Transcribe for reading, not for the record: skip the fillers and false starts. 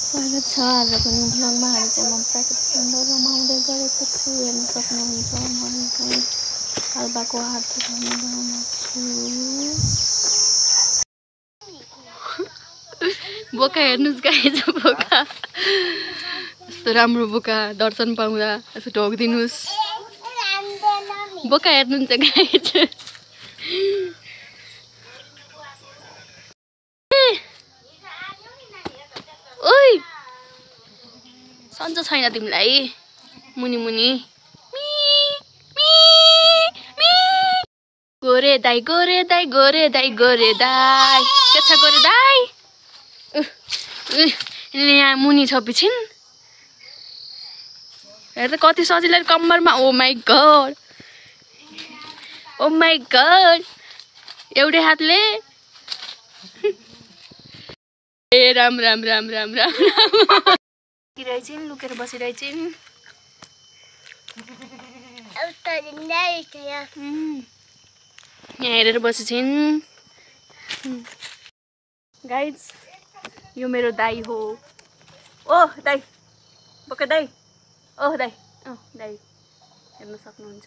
स्वागत छ आजको न्यू भ्लगमा। आज चाहिँ म प्राकृतिक सौन्दर्य रमाउँदै गरेको छु। हेर्न सक्नुहुन्छ म चाहिँ हल्बाको हात धुने गाउँमा छु। बोका हेर्नुस् गाइज, बोका यस्तो राम्रो बोका दर्शन पाउँदा यसो ढोकिदिनुस्। बोका हेर्नुहुन्छ गाइज। ओइ सन्चो छैन तिमीलाई मुनि मुनि। गोरे दाई गोरे दाई गोरे दाई गोरे दाई के छ गोरे दाई? यहाँ मुनि छ पिछिन। हेर त कति सजिलो कम्मरमा। Oh my god, oh my god, एउटै हातले। ए राम राम राम राम राम राम। किराइछिन् लुकेर बसिरहेछिन्। यहाँ हेरेर बसेछिन्। गाइज यो मेरो दाई हो। ओ दाई, बोका दाई, ओ दाई, ओ दाई हेर्न सक्नुहुन्छ।